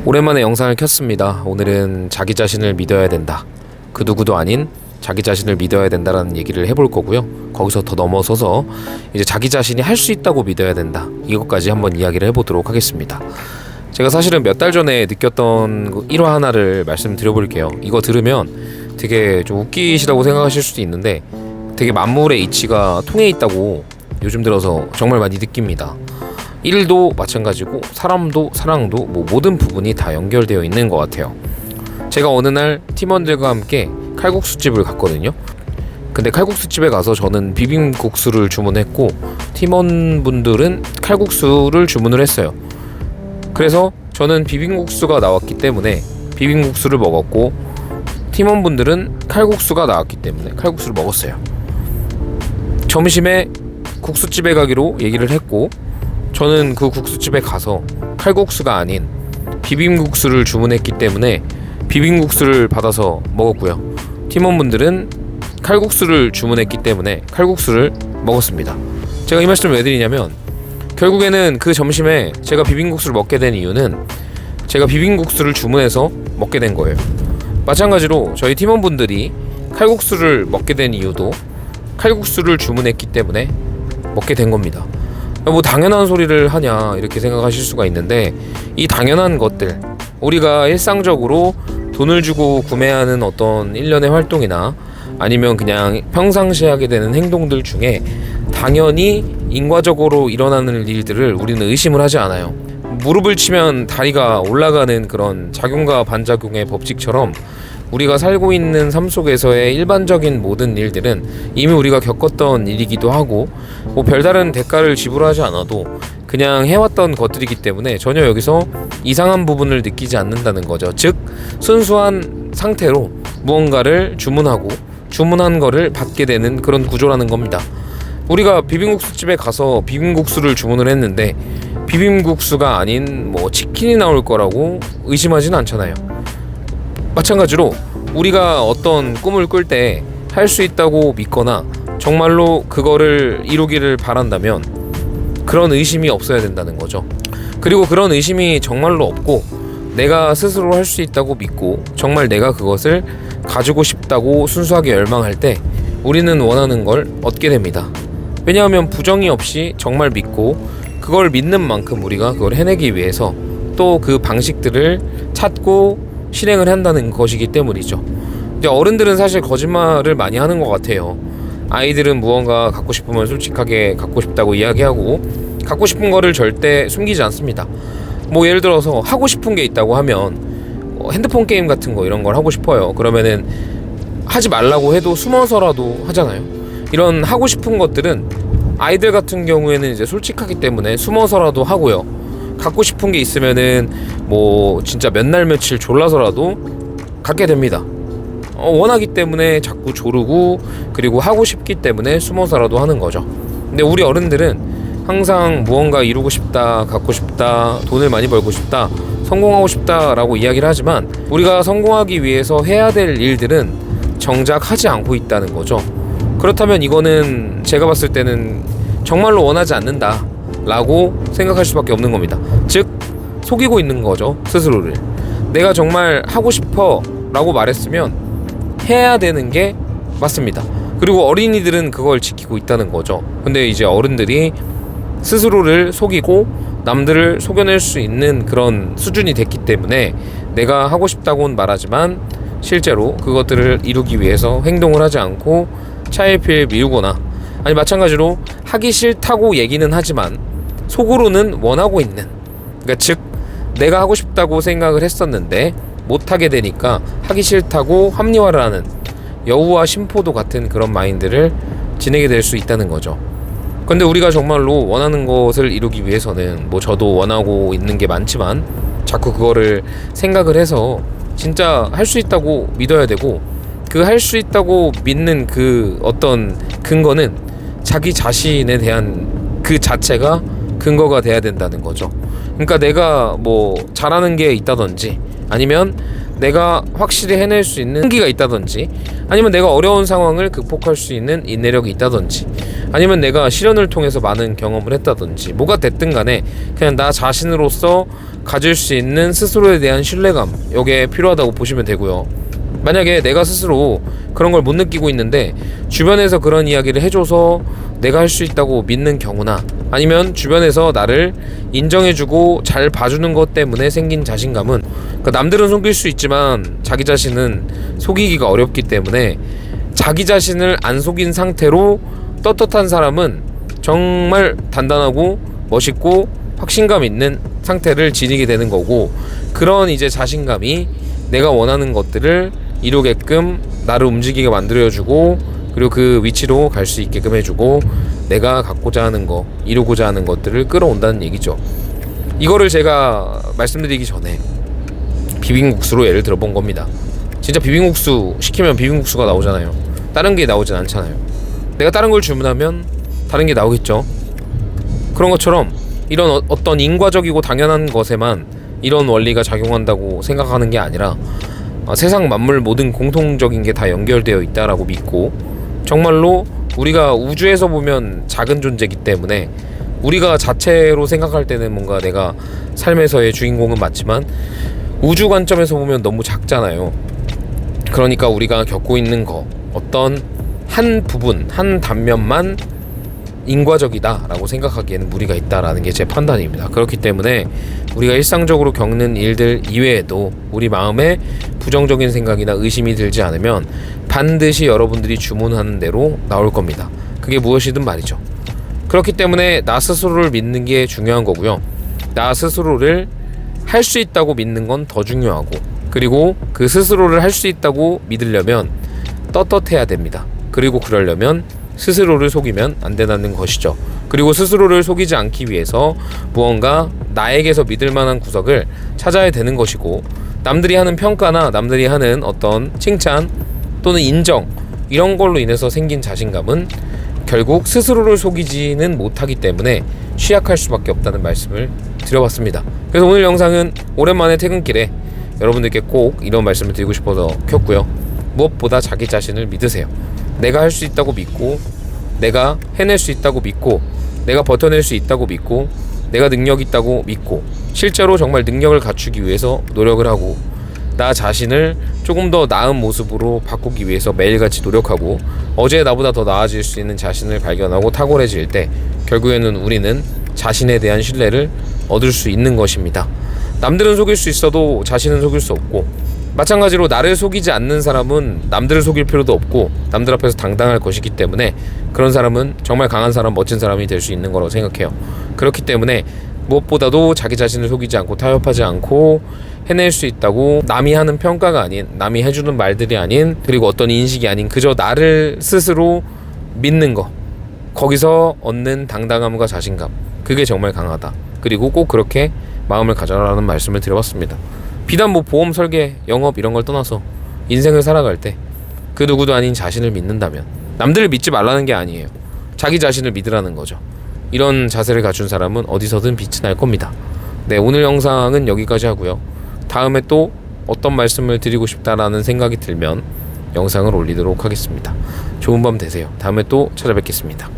오랜만에 영상을 켰습니다. 오늘은 자기 자신을 믿어야 된다. 그 누구도 아닌 자기 자신을 믿어야 된다라는 얘기를 해볼 거고요. 거기서 더 넘어서서 이제 자기 자신이 할 수 있다고 믿어야 된다. 이것까지 한번 이야기를 해보도록 하겠습니다. 제가 사실은 몇 달 전에 느꼈던 일화 하나를 말씀드려볼게요. 이거 들으면 되게 좀 웃기시다고 생각하실 수도 있는데 되게 만물의 이치가 통해 있다고 요즘 들어서 정말 많이 느낍니다. 일도 마찬가지고 사람도 사랑도 모든 부분이 다 연결되어 있는 것 같아요. 제가 어느 날 팀원들과 함께 칼국수집을 갔거든요. 근데 칼국수집에 가서 저는 비빔국수를 주문했고 팀원분들은 칼국수를 주문을 했어요. 그래서 저는 비빔국수가 나왔기 때문에 비빔국수를 먹었고 팀원분들은 칼국수가 나왔기 때문에 칼국수를 먹었어요. 점심에 국수집에 가기로 얘기를 했고 저는 그 국수집에 가서 칼국수가 아닌 비빔국수를 주문했기 때문에 비빔국수를 받아서 먹었고요. 팀원분들은 칼국수를 주문했기 때문에 칼국수를 먹었습니다. 제가 이 말씀을 왜 드리냐면 결국에는 그 점심에 제가 비빔국수를 먹게 된 이유는 제가 비빔국수를 주문해서 먹게 된 거예요. 마찬가지로 저희 팀원분들이 칼국수를 먹게 된 이유도 칼국수를 주문했기 때문에 먹게 된 겁니다. 뭐 당연한 소리를 하냐 이렇게 생각하실 수가 있는데 이 당연한 것들 우리가 일상적으로 돈을 주고 구매하는 어떤 일련의 활동이나 아니면 그냥 평상시에 하게 되는 행동들 중에 당연히 인과적으로 일어나는 일들을 우리는 의심을 하지 않아요. 무릎을 치면 다리가 올라가는 그런 작용과 반작용의 법칙처럼 우리가 살고 있는 삶 속에서의 일반적인 모든 일들은 이미 우리가 겪었던 일이기도 하고 뭐 별다른 대가를 지불하지 않아도 그냥 해왔던 것들이기 때문에 전혀 여기서 이상한 부분을 느끼지 않는다는 거죠. 즉 순수한 상태로 무언가를 주문하고 주문한 거를 받게 되는 그런 구조라는 겁니다. 우리가 비빔국수집에 가서 비빔국수를 주문을 했는데 비빔국수가 아닌 뭐 치킨이 나올 거라고 의심하진 않잖아요. 마찬가지로 우리가 어떤 꿈을 꿀 때 할 수 있다고 믿거나 정말로 그거를 이루기를 바란다면 그런 의심이 없어야 된다는 거죠. 그리고 그런 의심이 정말로 없고 내가 스스로 할 수 있다고 믿고 정말 내가 그것을 가지고 싶다고 순수하게 열망할 때 우리는 원하는 걸 얻게 됩니다. 왜냐하면 부정이 없이 정말 믿고 그걸 믿는 만큼 우리가 그걸 해내기 위해서 또 그 방식들을 찾고 실행을 한다는 것이기 때문이죠. 이제 어른들은 사실 거짓말을 많이 하는 것 같아요. 아이들은 무언가 갖고 싶으면 솔직하게 갖고 싶다고 이야기하고 갖고 싶은 거를 절대 숨기지 않습니다. 뭐 예를 들어서 하고 싶은 게 있다고 하면 핸드폰 게임 같은 거 이런 걸 하고 싶어요. 그러면은 하지 말라고 해도 숨어서라도 하잖아요. 이런 하고 싶은 것들은 아이들 같은 경우에는 이제 솔직하기 때문에 숨어서라도 하고요. 갖고 싶은 게 있으면은 뭐 진짜 몇 날 며칠 졸라서라도 갖게 됩니다. 원하기 때문에 자꾸 조르고 그리고 하고 싶기 때문에 숨어서라도 하는 거죠. 근데 우리 어른들은 항상 무언가 이루고 싶다, 갖고 싶다, 돈을 많이 벌고 싶다, 성공하고 싶다라고 이야기를 하지만 우리가 성공하기 위해서 해야 될 일들은 정작 하지 않고 있다는 거죠. 그렇다면 이거는 제가 봤을 때는 정말로 원하지 않는다 라고 생각할 수밖에 없는 겁니다. 즉 속이고 있는 거죠, 스스로를. 내가 정말 하고 싶어 라고 말했으면 해야 되는 게 맞습니다. 그리고 어린이들은 그걸 지키고 있다는 거죠. 근데 이제 어른들이 스스로를 속이고 남들을 속여낼 수 있는 그런 수준이 됐기 때문에 내가 하고 싶다고는 말하지만 실제로 그것들을 이루기 위해서 행동을 하지 않고 차일피일 미루거나 아니 마찬가지로 하기 싫다고 얘기는 하지만 속으로는 원하고 있는, 그러니까 즉 내가 하고 싶다고 생각을 했었는데 못하게 되니까 하기 싫다고 합리화를 하는 여우와 심포도 같은 그런 마인드를 지내게 될 수 있다는 거죠. 근데 우리가 정말로 원하는 것을 이루기 위해서는 뭐 저도 원하고 있는 게 많지만 자꾸 그거를 생각을 해서 진짜 할 수 있다고 믿어야 되고 그 할 수 있다고 믿는 그 어떤 근거는 자기 자신에 대한 그 자체가 근거가 돼야 된다는 거죠. 그러니까 내가 뭐 잘하는 게 있다든지, 아니면 내가 확실히 해낼 수 있는 흥기가 있다든지, 아니면 내가 어려운 상황을 극복할 수 있는 인내력이 있다든지, 아니면 내가 실현을 통해서 많은 경험을 했다든지, 뭐가 됐든 간에 그냥 나 자신으로서 가질 수 있는 스스로에 대한 신뢰감, 이게 필요하다고 보시면 되고요. 만약에 내가 스스로 그런 걸 못 느끼고 있는데 주변에서 그런 이야기를 해줘서 내가 할 수 있다고 믿는 경우나, 아니면 주변에서 나를 인정해주고 잘 봐주는 것 때문에 생긴 자신감은, 그러니까 남들은 속일 수 있지만 자기 자신은 속이기가 어렵기 때문에, 자기 자신을 안 속인 상태로 떳떳한 사람은 정말 단단하고 멋있고 확신감 있는 상태를 지니게 되는 거고, 그런 이제 자신감이 내가 원하는 것들을 이루게끔 나를 움직이게 만들어주고, 그리고 그 위치로 갈 수 있게끔 해주고, 내가 갖고자 하는 거, 이루고자 하는 것들을 끌어온다는 얘기죠. 이거를 제가 말씀드리기 전에 비빔국수로 예를 들어본 겁니다. 진짜 비빔국수 시키면 비빔국수가 나오잖아요. 다른 게 나오진 않잖아요. 내가 다른 걸 주문하면 다른 게 나오겠죠. 그런 것처럼 이런 어떤 인과적이고 당연한 것에만 이런 원리가 작용한다고 생각하는 게 아니라, 세상 만물 모든 공통적인 게 다 연결되어 있다라고 믿고, 정말로 우리가 우주에서 보면 작은 존재이기 때문에, 우리가 자체로 생각할 때는 뭔가 내가 삶에서의 주인공은 맞지만 우주 관점에서 보면 너무 작잖아요. 그러니까 우리가 겪고 있는 거, 어떤 한 부분, 한 단면만 인과적이다 라고 생각하기에는 무리가 있다라는 게 제 판단입니다. 그렇기 때문에 우리가 일상적으로 겪는 일들 이외에도 우리 마음에 부정적인 생각이나 의심이 들지 않으면 반드시 여러분들이 주문하는 대로 나올 겁니다. 그게 무엇이든 말이죠. 그렇기 때문에 나 스스로를 믿는 게 중요한 거고요. 나 스스로를 할 수 있다고 믿는 건 더 중요하고, 그리고 그 스스로를 할 수 있다고 믿으려면 떳떳해야 됩니다. 그리고 그러려면 스스로를 속이면 안 된다는 것이죠. 그리고 스스로를 속이지 않기 위해서 무언가 나에게서 믿을 만한 구석을 찾아야 되는 것이고, 남들이 하는 평가나 남들이 하는 어떤 칭찬 또는 인정, 이런 걸로 인해서 생긴 자신감은 결국 스스로를 속이지는 못하기 때문에 취약할 수밖에 없다는 말씀을 드려봤습니다. 그래서 오늘 영상은 오랜만에 퇴근길에 여러분들께 꼭 이런 말씀을 드리고 싶어서 켰고요. 무엇보다 자기 자신을 믿으세요. 내가 할 수 있다고 믿고, 내가 해낼 수 있다고 믿고, 내가 버텨낼 수 있다고 믿고, 내가 능력 있다고 믿고, 실제로 정말 능력을 갖추기 위해서 노력을 하고, 나 자신을 조금 더 나은 모습으로 바꾸기 위해서 매일같이 노력하고, 어제 나보다 더 나아질 수 있는 자신을 발견하고 탁월해질 때 결국에는 우리는 자신에 대한 신뢰를 얻을 수 있는 것입니다. 남들은 속일 수 있어도 자신은 속일 수 없고, 마찬가지로 나를 속이지 않는 사람은 남들을 속일 필요도 없고 남들 앞에서 당당할 것이기 때문에, 그런 사람은 정말 강한 사람, 멋진 사람이 될 수 있는 거라고 생각해요. 그렇기 때문에 무엇보다도 자기 자신을 속이지 않고 타협하지 않고 해낼 수 있다고, 남이 하는 평가가 아닌, 남이 해주는 말들이 아닌, 그리고 어떤 인식이 아닌, 그저 나를 스스로 믿는 거, 거기서 얻는 당당함과 자신감, 그게 정말 강하다. 그리고 꼭 그렇게 마음을 가져라는 말씀을 드려봤습니다. 비단 뭐 보험 설계, 영업 이런 걸 떠나서 인생을 살아갈 때 그 누구도 아닌 자신을 믿는다면, 남들을 믿지 말라는 게 아니에요. 자기 자신을 믿으라는 거죠. 이런 자세를 갖춘 사람은 어디서든 빛이 날 겁니다. 네, 오늘 영상은 여기까지 하고요. 다음에 또 어떤 말씀을 드리고 싶다라는 생각이 들면 영상을 올리도록 하겠습니다. 좋은 밤 되세요. 다음에 또 찾아뵙겠습니다.